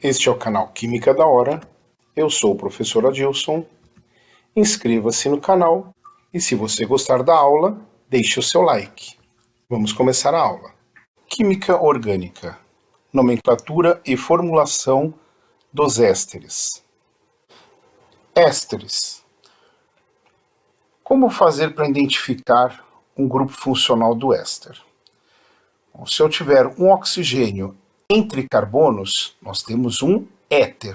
Este é o canal Química da Hora. Eu sou o professor Adilson. Inscreva-se no canal e, se você gostar da aula, deixe o seu like. Vamos começar a aula. Química orgânica. Nomenclatura e formulação dos ésteres. Ésteres. Como fazer para identificar um grupo funcional do éster? Bom, se eu tiver um oxigênio entre carbonos, nós temos um éter.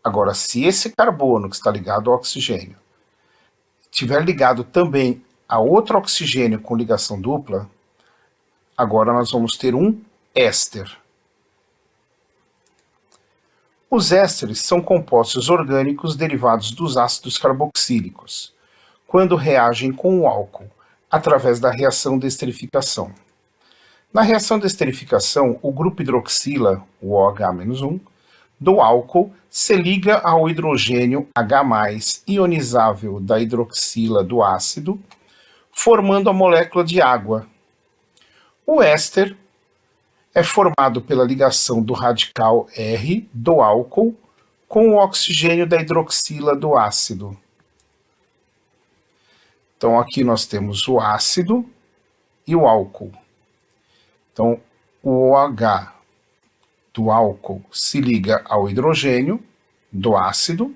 Agora, se esse carbono que está ligado ao oxigênio estiver ligado também a outro oxigênio com ligação dupla, agora nós vamos ter um éster. Os ésteres são compostos orgânicos derivados dos ácidos carboxílicos, quando reagem com o álcool, através da reação de esterificação. Na reação de esterificação, o grupo hidroxila, o OH-1, do álcool se liga ao hidrogênio H+, ionizável da hidroxila do ácido, formando a molécula de água. O éster é formado pela ligação do radical R do álcool com o oxigênio da hidroxila do ácido. Então aqui nós temos o ácido e o álcool. Então o OH do álcool se liga ao hidrogênio do ácido,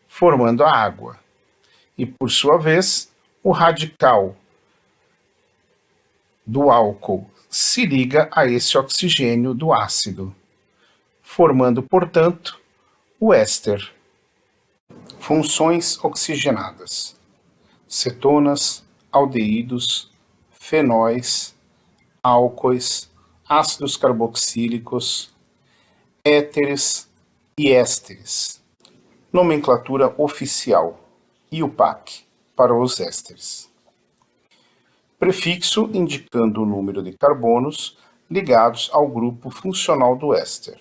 formando a água. E, por sua vez, o radical do álcool se liga a esse oxigênio do ácido, formando, portanto, o éster. Funções oxigenadas: cetonas, aldeídos, fenóis, álcoois, ácidos carboxílicos, éteres e ésteres. Nomenclatura oficial, IUPAC, para os ésteres. Prefixo indicando o número de carbonos ligados ao grupo funcional do éster.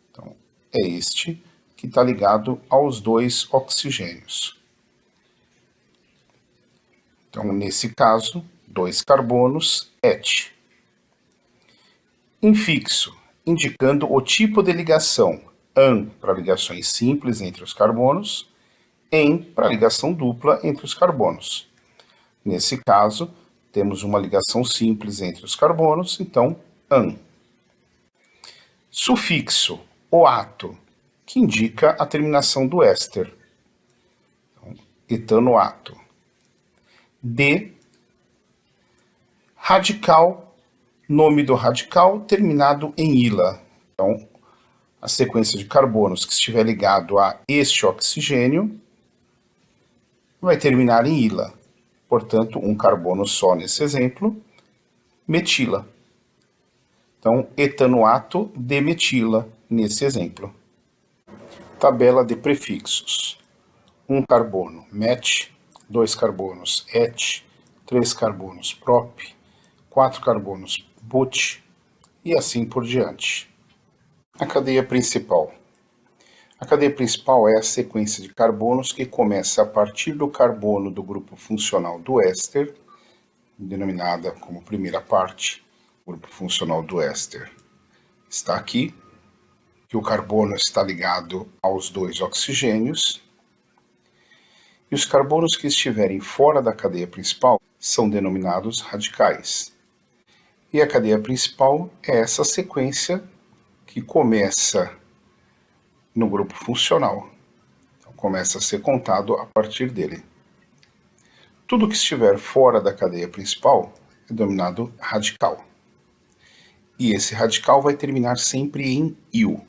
Então, é este que está ligado aos dois oxigênios. Então, nesse caso, 2 carbonos, ET. Infixo, indicando o tipo de ligação, AN para ligações simples entre os carbonos, EN para ligação dupla entre os carbonos. Nesse caso, temos uma ligação simples entre os carbonos, então AN. Sufixo, OAto, que indica a terminação do éster. Então, etanoato. D, radical, nome do radical terminado em ila. Então, a sequência de carbonos que estiver ligado a este oxigênio vai terminar em ila. Portanto, um carbono só nesse exemplo, metila. Então, etanoato de metila nesse exemplo. Tabela de prefixos. 1 carbono, met, 2 carbonos, et, 3 carbonos, prop, 4 carbonos, but, e assim por diante. A cadeia principal. A cadeia principal é a sequência de carbonos que começa a partir do carbono do grupo funcional do éster, denominada como primeira parte. O grupo funcional do éster está aqui, que o carbono está ligado aos 2 oxigênios, e os carbonos que estiverem fora da cadeia principal são denominados radicais. E a cadeia principal é essa sequência que começa no grupo funcional. Então, começa a ser contado a partir dele. Tudo que estiver fora da cadeia principal é denominado radical. E esse radical vai terminar sempre em -io.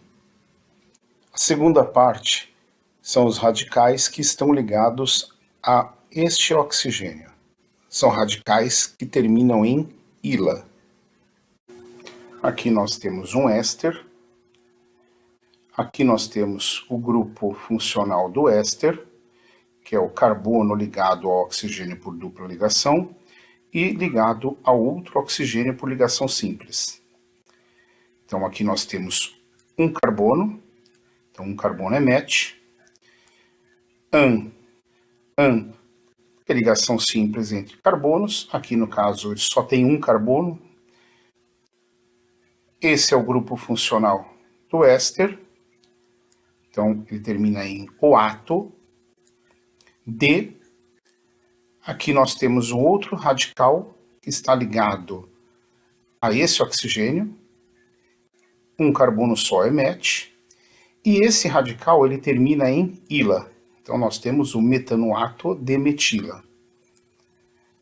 A segunda parte são os radicais que estão ligados a este oxigênio. São radicais que terminam em -ila. Aqui nós temos um éster. Aqui nós temos o grupo funcional do éster, que é o carbono ligado ao oxigênio por dupla ligação e ligado ao outro oxigênio por ligação simples. Então aqui nós temos um carbono. Então um carbono é met. AN é ligação simples entre carbonos. Aqui no caso ele só tem um carbono. Esse é o grupo funcional do éster. Então, ele termina em oato. D. Aqui nós temos um outro radical que está ligado a esse oxigênio. Um carbono só é MET. E esse radical ele termina em ila. Então, nós temos o metanoato de metila.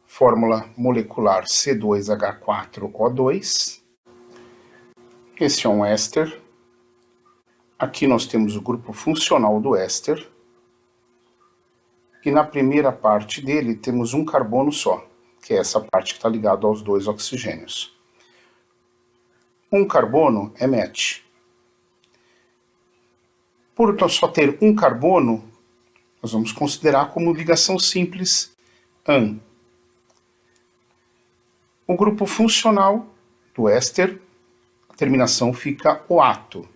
Fórmula molecular C2H4O2. Esse é um éster. Aqui nós temos o grupo funcional do éster. E na primeira parte dele temos um carbono só, que é essa parte que está ligada aos dois oxigênios. Um carbono é MET. Por só ter um carbono, nós vamos considerar como ligação simples AN. O grupo funcional do éster, a terminação fica oato.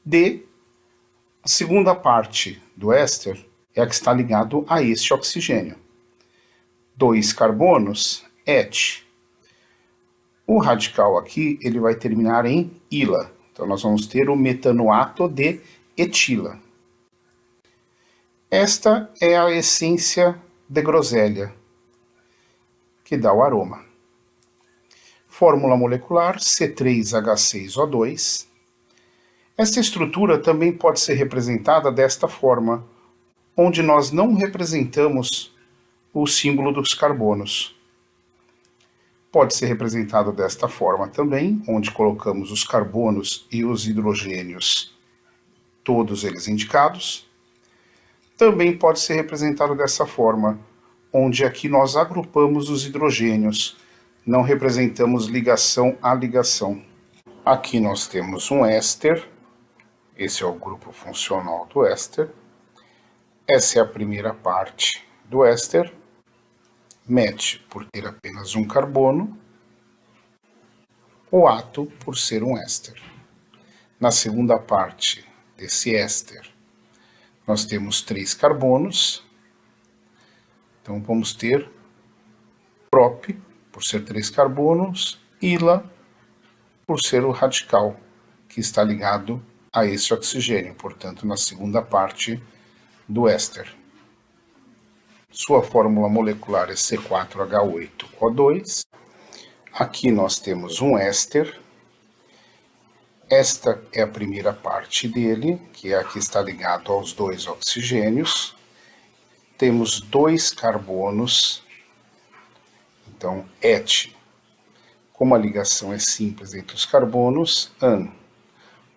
D, a segunda parte do éster é a que está ligado a este oxigênio. 2 carbonos, et. O radical aqui ele vai terminar em ila. Então nós vamos ter o metanoato de etila. Esta é a essência de groselha, que dá o aroma. Fórmula molecular C3H6O2. Esta estrutura também pode ser representada desta forma, onde nós não representamos o símbolo dos carbonos. Pode ser representado desta forma também, onde colocamos os carbonos e os hidrogênios, todos eles indicados. Também pode ser representado dessa forma, onde aqui nós agrupamos os hidrogênios, não representamos ligação a ligação. Aqui nós temos um éster, esse é o grupo funcional do éster. Essa é a primeira parte do éster, MET por ter apenas um carbono, oato por ser um éster. Na segunda parte desse éster, nós temos 3 carbonos, então vamos ter prop por ser 3 carbonos, ila por ser o radical que está ligado a esse oxigênio, portanto na segunda parte do éster. Sua fórmula molecular é C4H8O2. Aqui nós temos um éster. Esta é a primeira parte dele, que é a que está ligado aos 2 oxigênios. Temos 2 carbonos, então et. Como a ligação é simples entre os carbonos, AN.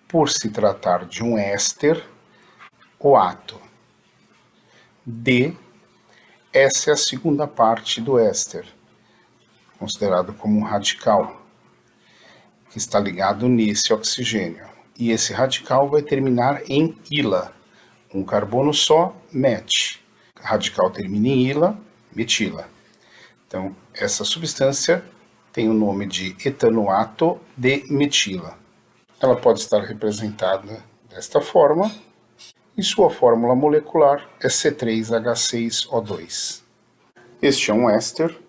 Por se tratar de um éster, oato. D, essa é a segunda parte do éster, considerado como um radical, que está ligado nesse oxigênio. E esse radical vai terminar em ila, um carbono só, MET. O radical termina em ila, metila. Então, essa substância tem o nome de etanoato de metila. Ela pode estar representada desta forma, e sua fórmula molecular é C3H6O2. Este é um éster,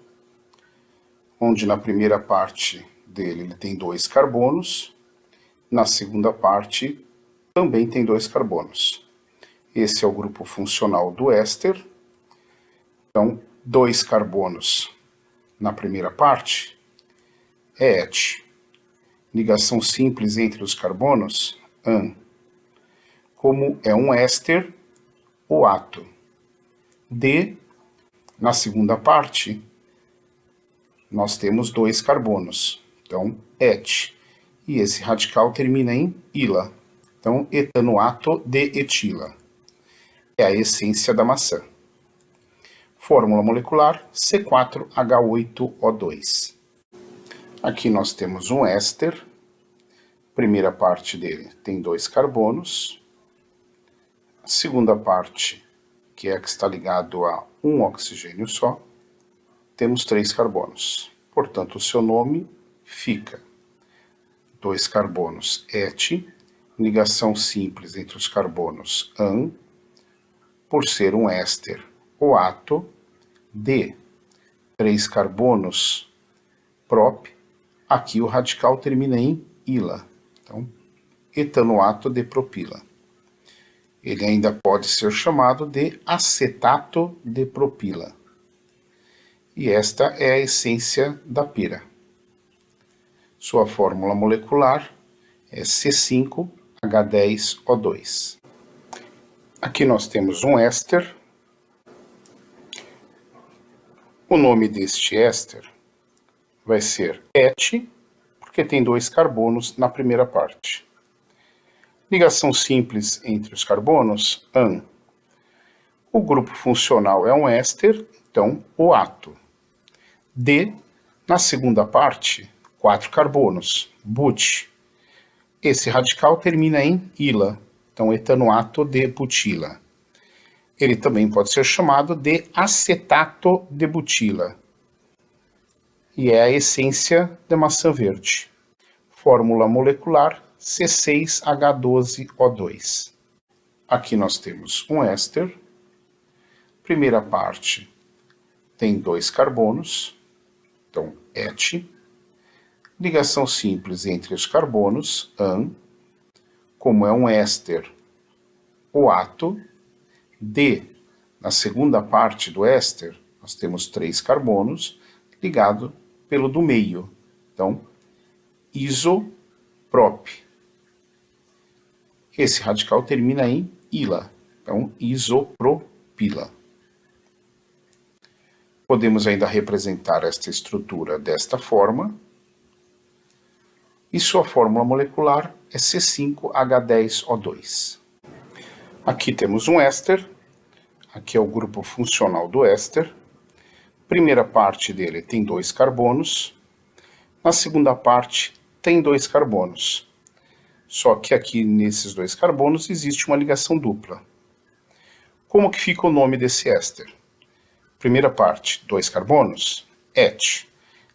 onde na primeira parte dele ele tem 2 carbonos, na segunda parte também tem 2 carbonos. Esse é o grupo funcional do éster. Então, 2 carbonos na primeira parte é et. Ligação simples entre os carbonos, AN. Como é um éster, oato. D, na segunda parte, nós temos 2 carbonos, então et. E esse radical termina em ila, então etanoato de etila. É a essência da maçã. Fórmula molecular C4H8O2. Aqui nós temos um éster. Primeira parte dele tem 2 carbonos. A segunda parte, que é a que está ligado a um oxigênio só, temos 3 carbonos. Portanto, o seu nome fica 2 carbonos et, ligação simples entre os carbonos AN, por ser um éster oato, D, 3 carbonos prop, aqui o radical termina em ila, então etanoato de propila. Ele ainda pode ser chamado de acetato de propila. E esta é a essência da pira. Sua fórmula molecular é C5H10O2. Aqui nós temos um éster. O nome deste éster vai ser et, porque tem 2 carbonos na primeira parte. Ligação simples entre os carbonos, an. O grupo funcional é um éster, então oato. D, na segunda parte, 4 carbonos, but. Esse radical termina em ila, então etanoato de butila. Ele também pode ser chamado de acetato de butila. E é a essência da maçã verde. Fórmula molecular C6H12O2. Aqui nós temos um éster. Primeira parte tem 2 carbonos, então et. Ligação simples entre os carbonos, an. Como é um éster, oato. D, na segunda parte do éster, nós temos 3 carbonos ligado pelo do meio. Então, isoprop. Esse radical termina em ila. Então, isopropila. Podemos ainda representar esta estrutura desta forma. E sua fórmula molecular é C5H10O2. Aqui temos um éster. Aqui é o grupo funcional do éster. Primeira parte dele tem 2 carbonos. Na segunda parte tem 2 carbonos. Só que aqui nesses 2 carbonos existe uma ligação dupla. Como que fica o nome desse éster? Primeira parte, 2 carbonos, et.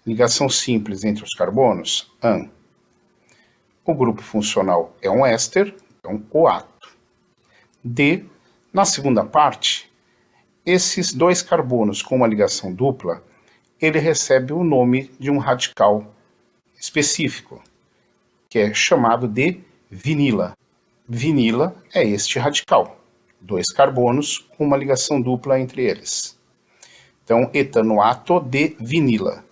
Ligação simples entre os carbonos, an. O grupo funcional é um éster, então oato. D, na segunda parte, esses 2 carbonos com uma ligação dupla, ele recebe o nome de um radical específico, que é chamado de vinila. Vinila é este radical, 2 carbonos com uma ligação dupla entre eles. Então, etanoato de vinila.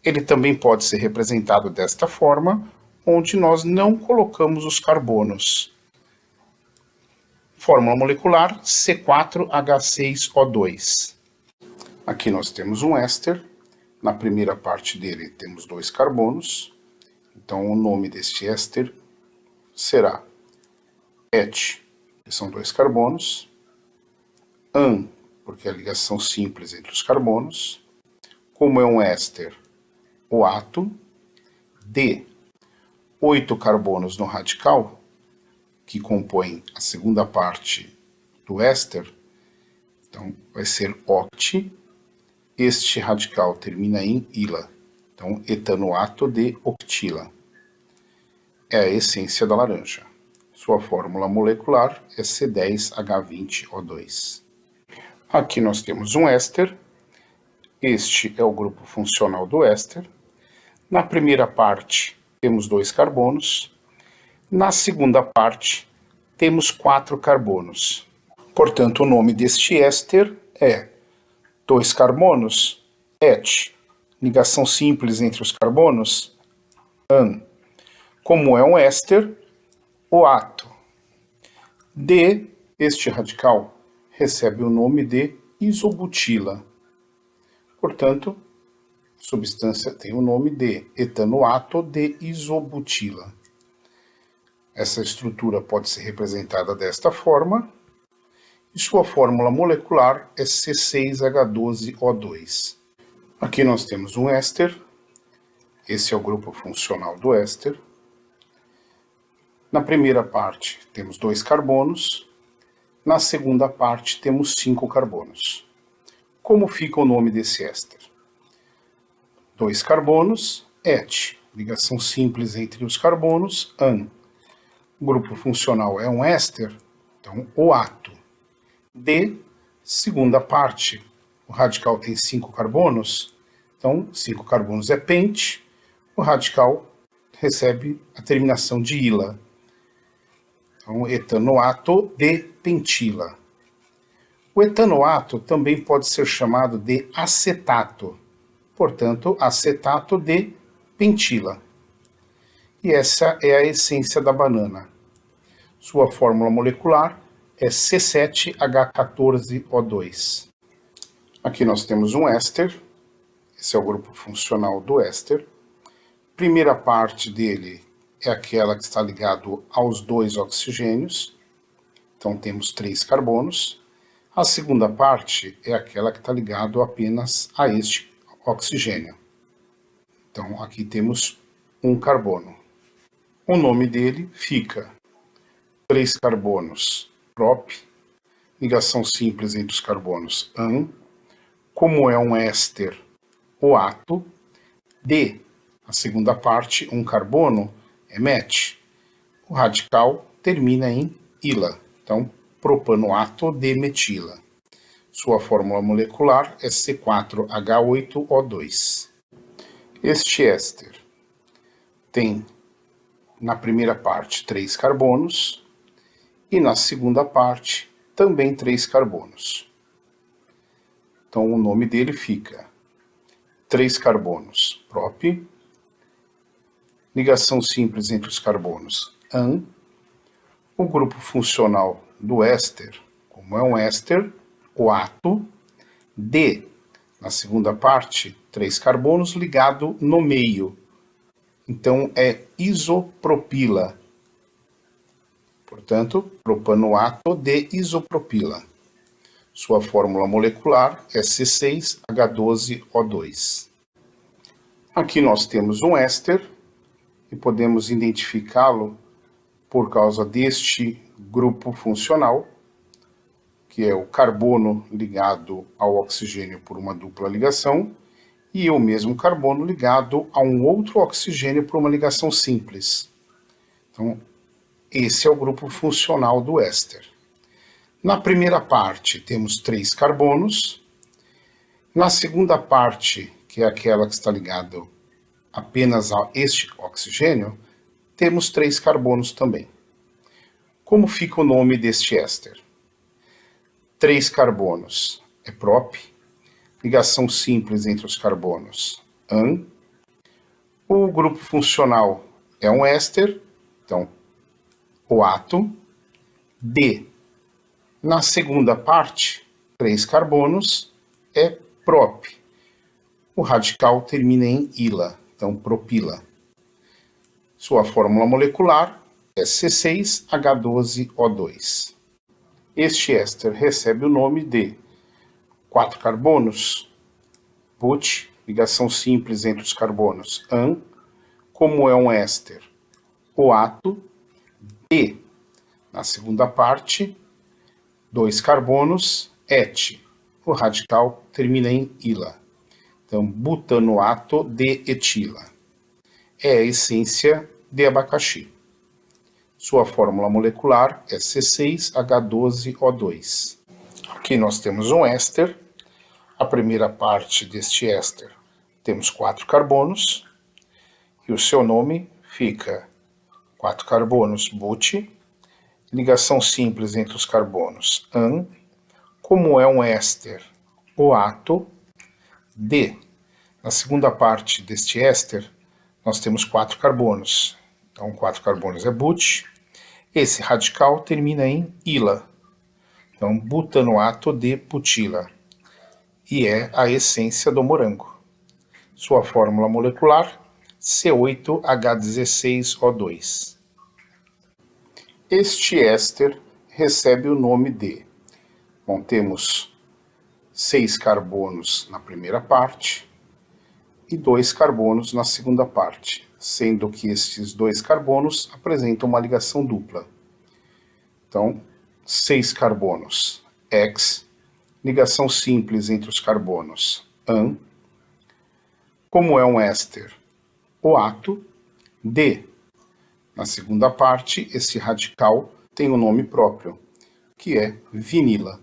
Ele também pode ser representado desta forma, onde nós não colocamos os carbonos. Fórmula molecular C4H6O2. Aqui nós temos um éster. Na primeira parte dele temos 2 carbonos. Então o nome deste éster será et, que são 2 carbonos. An, porque é a ligação simples entre os carbonos. Como é um éster, oato. D, 8 carbonos no radical, que compõem a segunda parte do éster, então vai ser oct. Este radical termina em ila, então etanoato de octila. É a essência da laranja. Sua fórmula molecular é C10H20O2. Aqui nós temos um éster. Este é o grupo funcional do éster. Na primeira parte temos 2 carbonos. Na segunda parte, temos 4 carbonos. Portanto, o nome deste éster é 2 carbonos, et. Ligação simples entre os carbonos, an. Como é um éster, oato. D, este radical, recebe o nome de isobutila. Portanto, a substância tem o nome de etanoato de isobutila. Essa estrutura pode ser representada desta forma, e sua fórmula molecular é C6H12O2. Aqui nós temos um éster, esse é o grupo funcional do éster. Na primeira parte temos 2 carbonos, na segunda parte temos 5 carbonos. Como fica o nome desse éster? 2 carbonos, et. Ligação simples entre os carbonos, an. O grupo funcional é um éster, então oato. D, segunda parte, o radical tem 5 carbonos, então 5 carbonos é pente, o radical recebe a terminação de ila. Então, etanoato de pentila. O etanoato também pode ser chamado de acetato, portanto, acetato de pentila. E essa é a essência da banana. Sua fórmula molecular é C7H14O2. Aqui nós temos um éster, esse é o grupo funcional do éster. Primeira parte dele é aquela que está ligado aos 2 oxigênios, então temos 3 carbonos. A segunda parte é aquela que está ligado apenas a este oxigênio. Então aqui temos um carbono. O nome dele fica 3 carbonos, prop, ligação simples entre os carbonos, an. Como é um éster, o ato, de, a segunda parte, um carbono, é met. O radical termina em ila, então propanoato de metila. Sua fórmula molecular é C4H8O2. Este éster tem na primeira parte 3 carbonos e na segunda parte também 3 carbonos. Então o nome dele fica 3 carbonos, prop, ligação simples entre os carbonos, an. O grupo funcional do éster, como é um éster, o ato, de, na segunda parte, 3 carbonos ligado no meio. Então é isopropila. Portanto, propanoato de isopropila. Sua fórmula molecular é C6H12O2. Aqui nós temos um éster e podemos identificá-lo por causa deste grupo funcional, que é o carbono ligado ao oxigênio por uma dupla ligação, e o mesmo carbono ligado a um outro oxigênio por uma ligação simples. Então, esse é o grupo funcional do éster. Na primeira parte, temos 3 carbonos. Na segunda parte, que é aquela que está ligada apenas a este oxigênio, temos 3 carbonos também. Como fica o nome deste éster? 3 carbonos é prop, ligação simples entre os carbonos, an. O grupo funcional é um éster, então, o ato, de. Na segunda parte, 3 carbonos é prop. O radical termina em ila, então propila. Sua fórmula molecular é C6H12O2. Este éster recebe o nome de 4 carbonos, but, ligação simples entre os carbonos, an. Como é um éster, o ato, de. Na segunda parte, 2 carbonos, et. O radical termina em ila. Então, butanoato de etila. É a essência de abacaxi. Sua fórmula molecular é C6H12O2. Aqui nós temos um éster. A primeira parte deste éster temos 4 carbonos. E o seu nome fica 4 carbonos, but, ligação simples entre os carbonos, an. Como é um éster, o ato, de. Na segunda parte deste éster, nós temos 4 carbonos. Então, 4 carbonos é but. Esse radical termina em ila. Então, butanoato de butila. E é a essência do morango. Sua fórmula molecular, C8H16O2. Este éster recebe o nome de... Bom, temos 6 carbonos na primeira parte e 2 carbonos na segunda parte, sendo que estes 2 carbonos apresentam uma ligação dupla. Então, 6 carbonos, X, ligação simples entre os carbonos, an. Como é um éster, o ato, de. Na segunda parte, esse radical tem um nome próprio, que é vinila.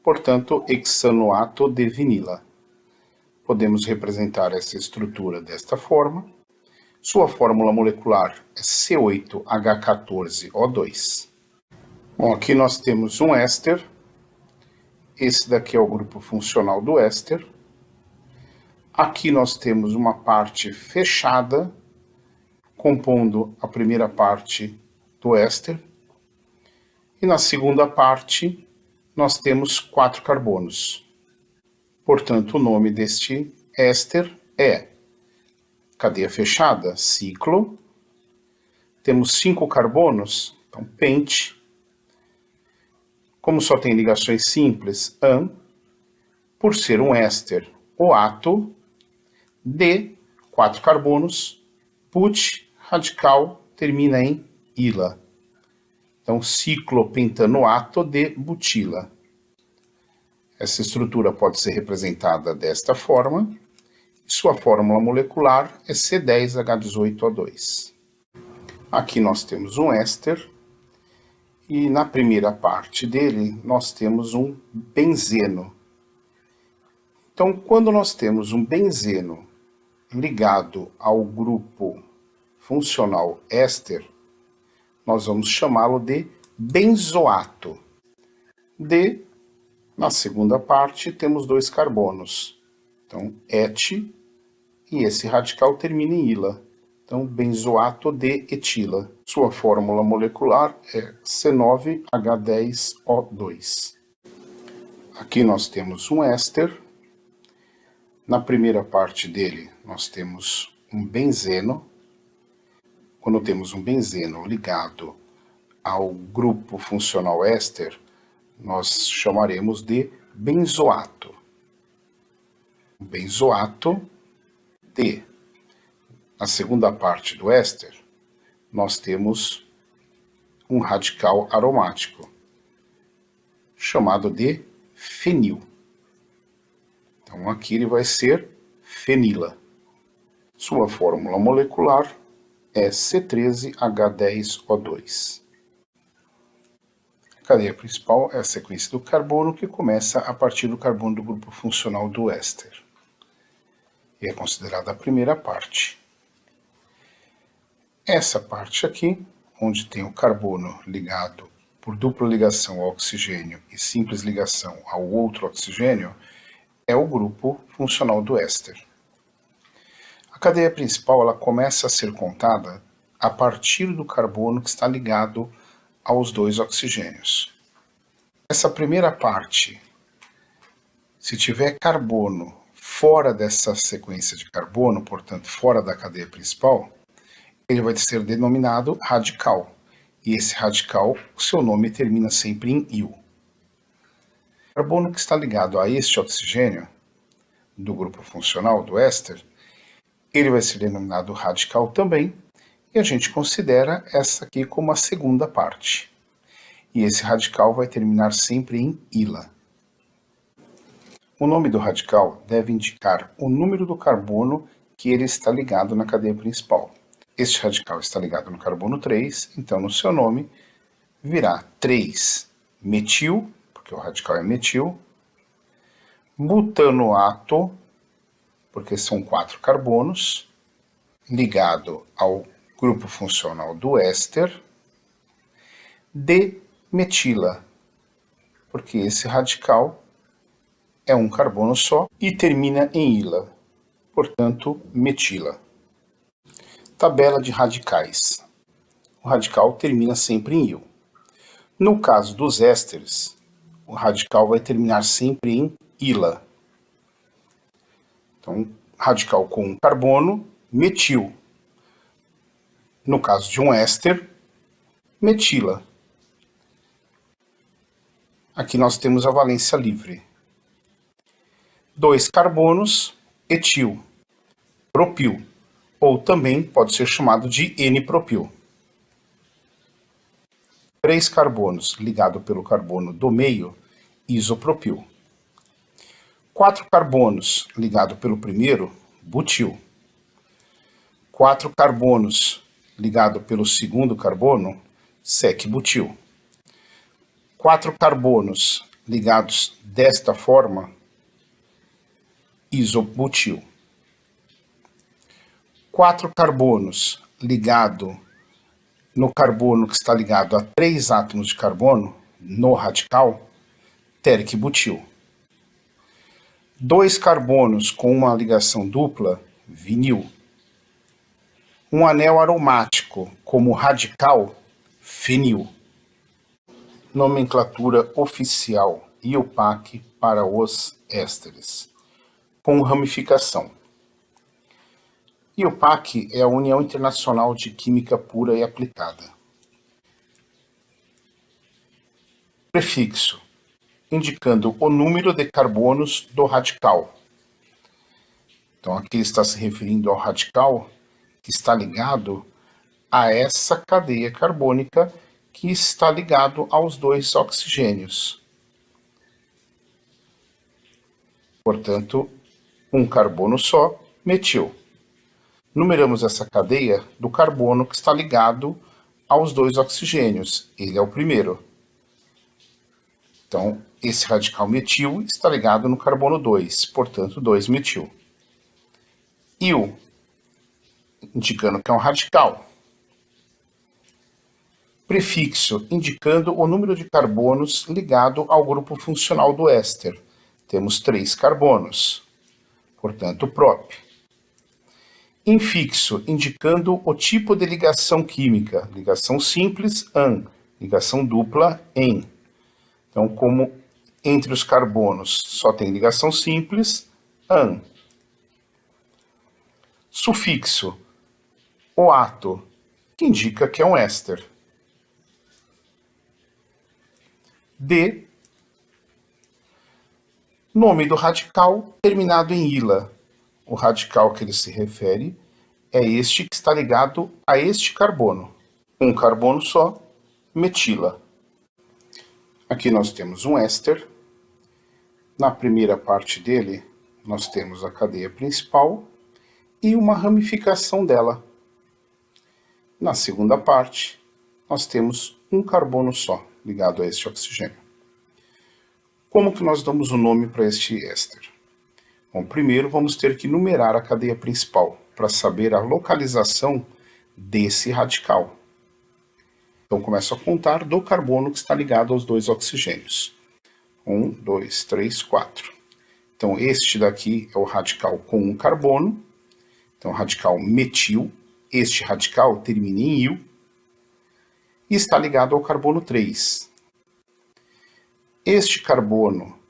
Portanto, hexanoato de vinila. Podemos representar essa estrutura desta forma. Sua fórmula molecular é C8H14O2. Bom, aqui nós temos um éster. Esse daqui é o grupo funcional do éster. Aqui nós temos uma parte fechada, compondo a primeira parte do éster. E na segunda parte, nós temos 4 carbonos. Portanto, o nome deste éster é cadeia fechada, ciclo. Temos 5 carbonos, então pente. Como só tem ligações simples, an. Por ser um éster, oato. D, 4 carbonos. But, radical, termina em ila. Então, ciclopentanoato de butila. Essa estrutura pode ser representada desta forma. Sua fórmula molecular é C10H18O2. Aqui nós temos um éster. E na primeira parte dele, nós temos um benzeno. Então, quando nós temos um benzeno ligado ao grupo funcional éster, nós vamos chamá-lo de benzoato. Na segunda parte, temos 2 carbonos. Então, et, e esse radical termina em ila. Então, benzoato de etila. Sua fórmula molecular é C9H10O2. Aqui nós temos um éster. Na primeira parte dele, nós temos um benzeno. Quando temos um benzeno ligado ao grupo funcional éster, nós chamaremos de benzoato. Benzoato de. Na segunda parte do éster, nós temos um radical aromático, chamado de fenil. Então aqui ele vai ser fenila. Sua fórmula molecular é C13H10O2. A cadeia principal é a sequência do carbono, que começa a partir do carbono do grupo funcional do éster. E é considerada a primeira parte. Essa parte aqui, onde tem o carbono ligado por dupla ligação ao oxigênio e simples ligação ao outro oxigênio, é o grupo funcional do éster. A cadeia principal ela começa a ser contada a partir do carbono que está ligado aos 2 oxigênios. Essa primeira parte, se tiver carbono fora dessa sequência de carbono, portanto fora da cadeia principal, ele vai ser denominado radical. E esse radical, seu nome termina sempre em il. O carbono que está ligado a este oxigênio, do grupo funcional do éster, ele vai ser denominado radical também, e a gente considera essa aqui como a segunda parte. E esse radical vai terminar sempre em ila. O nome do radical deve indicar o número do carbono que ele está ligado na cadeia principal. Este radical está ligado no carbono 3, então no seu nome virá 3-metil, porque o radical é metil, butanoato, porque são 4 carbonos, ligado ao grupo funcional do éster, D-metila, porque esse radical é um carbono só e termina em ila, portanto, metila. Tabela de radicais. O radical termina sempre em il. No caso dos ésteres, o radical vai terminar sempre em ila. Então, radical com um carbono, metil. No caso de um éster, metila. Aqui nós temos a valência livre. 2 carbonos, etil, propil. Ou também pode ser chamado de N-propil. 3 carbonos ligado pelo carbono do meio, isopropil. 4 carbonos ligado pelo primeiro, butil. 4 carbonos ligado pelo segundo carbono, sec-butil. 4 carbonos ligados desta forma, isobutil. 4 carbonos ligado no carbono que está ligado a 3 átomos de carbono no radical, térico-butil. 2 carbonos com uma ligação dupla, vinil. Um anel aromático como radical, fenil. Nomenclatura oficial IUPAC para os ésteres, com ramificação. IUPAC é a União Internacional de Química Pura e Aplicada. Prefixo, indicando o número de carbonos do radical. Então aqui está se referindo ao radical que está ligado a essa cadeia carbônica que está ligado aos 2 oxigênios. Portanto, um carbono só, metil. Numeramos essa cadeia do carbono que está ligado aos 2 oxigênios. Ele é o primeiro. Então, esse radical metil está ligado no carbono 2, portanto, 2-metil. Il, indicando que é um radical. Prefixo, indicando o número de carbonos ligado ao grupo funcional do éster. Temos 3 carbonos, portanto, prop. Infixo, indicando o tipo de ligação química. Ligação simples, an. Ligação dupla, en. Então, como entre os carbonos só tem ligação simples, an. Sufixo, o ato, que indica que é um éster. D, nome do radical terminado em ila. O radical que ele se refere é este que está ligado a este carbono. Um carbono só, metila. Aqui nós temos um éster. Na primeira parte dele, nós temos a cadeia principal e uma ramificação dela. Na segunda parte, nós temos um carbono só, ligado a este oxigênio. Como que nós damos o nome para este éster? Bom, primeiro vamos ter que numerar a cadeia principal, para saber a localização desse radical. Então começo a contar do carbono que está ligado aos 2 oxigênios. 1, 2, 3, 4. Então este daqui é o radical com um carbono. Então radical metil. Este radical termina em il e está ligado ao carbono 3. Este carbono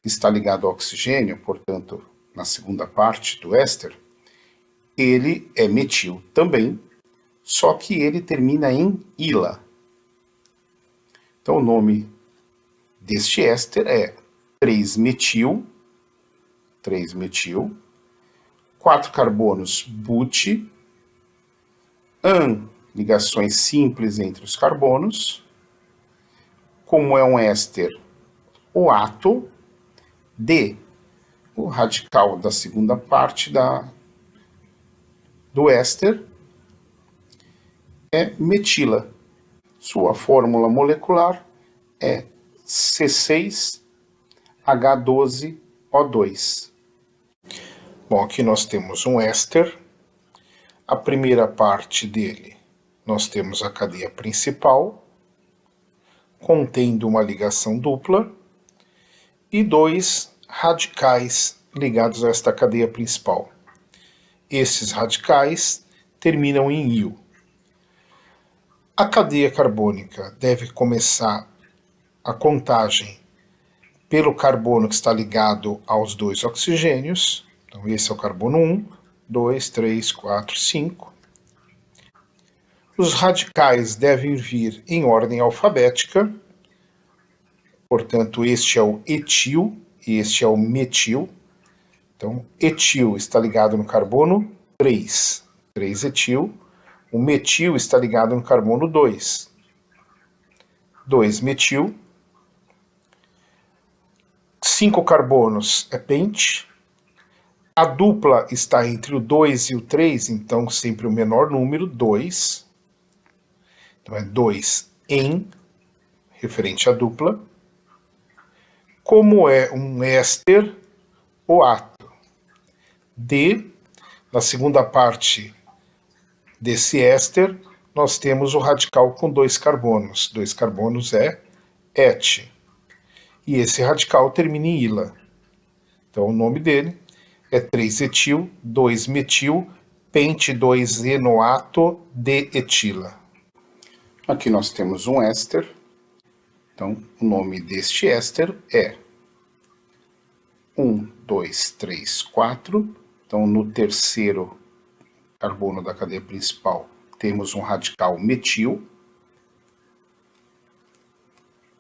está ligado ao oxigênio, portanto, na segunda parte do éster, ele é metil também, só que ele termina em ila. Então o nome deste éster é 3-metil, 4 carbonos but, an, ligações simples entre os carbonos, como é um éster, o ato, D, o radical da segunda parte do éster, é metila. Sua fórmula molecular é C6H12O2. Bom, aqui nós temos um éster. A primeira parte dele, nós temos a cadeia principal, contendo uma ligação dupla, e 2 radicais ligados a esta cadeia principal. Esses radicais terminam em il. A cadeia carbônica deve começar a contagem pelo carbono que está ligado aos 2 oxigênios. Então esse é o carbono 1, 2, 3, 4, 5. Os radicais devem vir em ordem alfabética. Portanto, este é o etil e este é o metil. Então, etil está ligado no carbono 3, 3-etil. O metil está ligado no carbono 2, 2-metil. 5 carbonos é pente. A dupla está entre o 2 e o 3, então sempre o menor número, 2. Então é 2-en, referente à dupla. Como é um éster, o ato. D, Na segunda parte desse éster, nós temos o radical com 2 carbonos. 2 carbonos é et. E esse radical termina em ila. Então o nome dele é 3-etil, 2-metil, pente 2-enoato de etila. Aqui nós temos um éster. Então o nome deste éster é 1, 2, 3, 4. Então no terceiro carbono da cadeia principal temos um radical metil.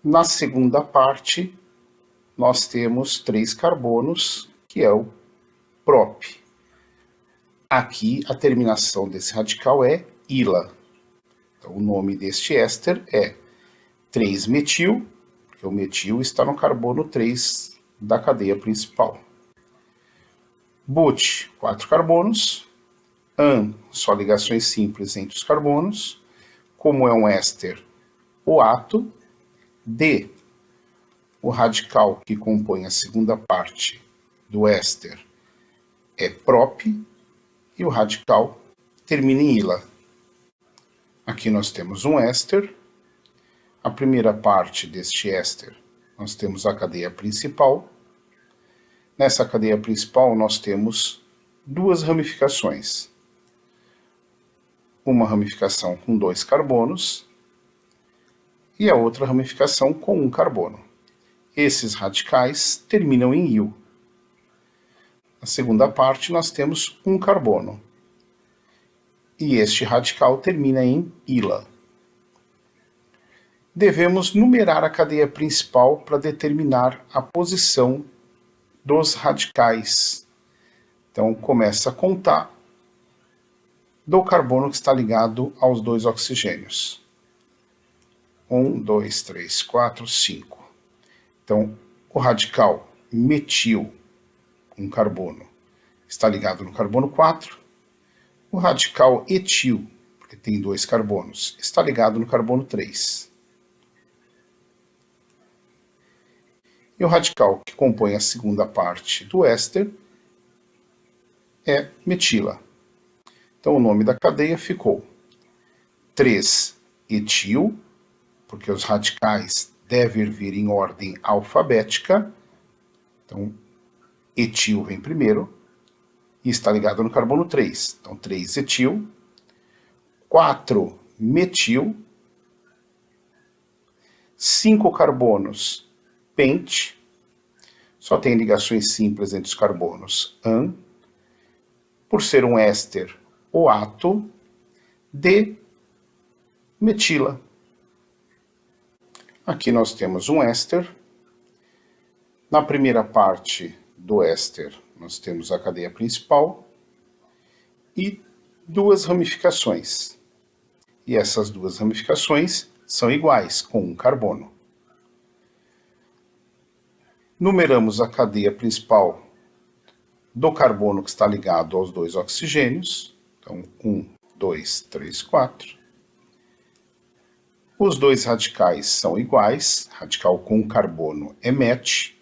Na segunda parte, nós temos 3 carbonos, que é o prop. Aqui, a terminação desse radical é ila. Então, o nome deste éster é 3-metil, porque o metil está no carbono 3 da cadeia principal. But, 4 carbonos. An, só ligações simples entre os carbonos. Como é um éster oato. D, o radical que compõe a segunda parte do éster é prop, e o radical termina em ila. Aqui nós temos um éster. A primeira parte deste éster, nós temos a cadeia principal. Nessa cadeia principal, nós temos 2 ramificações. Uma ramificação com 2 carbonos e a outra ramificação com 1 carbono. Esses radicais terminam em il. Na segunda parte, nós temos 1 carbono. E este radical termina em ila. Devemos numerar a cadeia principal para determinar a posição dos radicais. Então, começa a contar do carbono que está ligado aos 2 oxigênios. 1, 2, 3, 4, 5. Então, o radical metil, um carbono, está ligado no carbono 4. O radical etil, porque tem 2 carbonos, está ligado no carbono 3. E o radical que compõe a segunda parte do éster é metila. Então o nome da cadeia ficou 3-etil, porque os radicais devem vir em ordem alfabética. Então, etil vem primeiro e está ligado no carbono 3. Então, 3-etil, 4-metil, 5 carbonos, pente, só tem ligações simples entre os carbonos, an, por ser um éster oato, de metila. Aqui nós temos um éster. Na primeira parte do éster, nós temos a cadeia principal e 2 ramificações. E essas 2 ramificações são iguais, com 1 carbono. Numeramos a cadeia principal do carbono que está ligado aos 2 oxigênios. Então, 1, 2, 3, 4. Os 2 radicais são iguais. Radical com carbono é met.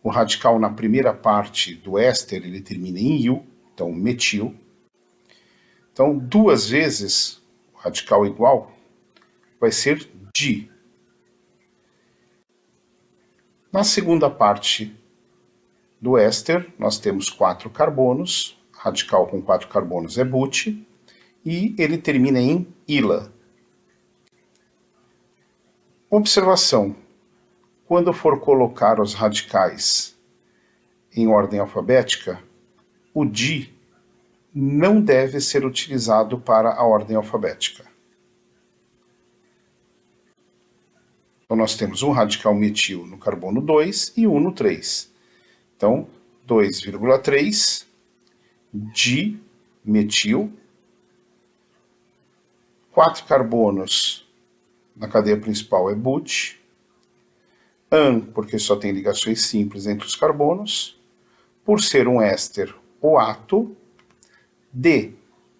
O radical na primeira parte do éster, ele termina em il, então metil. Então, 2 vezes o radical igual vai ser di. Na segunda parte do éster, nós temos 4 carbonos. Radical com 4 carbonos é but. E ele termina em ila. Observação: quando for colocar os radicais em ordem alfabética, o di não deve ser utilizado para a ordem alfabética. Então nós temos um radical metil no carbono 2 e 1 no 3. Então, 2,3 dimetil, 4 carbonos na cadeia principal é but, an, porque só tem ligações simples entre os carbonos, por ser um éster oato, de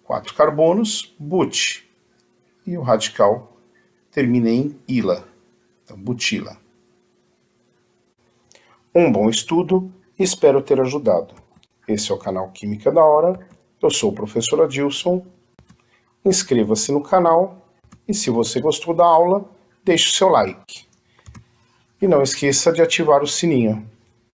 4 carbonos, but, e o radical termina em ila, então butila. Um bom estudo, espero ter ajudado. Esse é o canal Química da Hora. Eu sou o professor Adilson, inscreva-se no canal e se você gostou da aula, deixe o seu like. E não esqueça de ativar o sininho.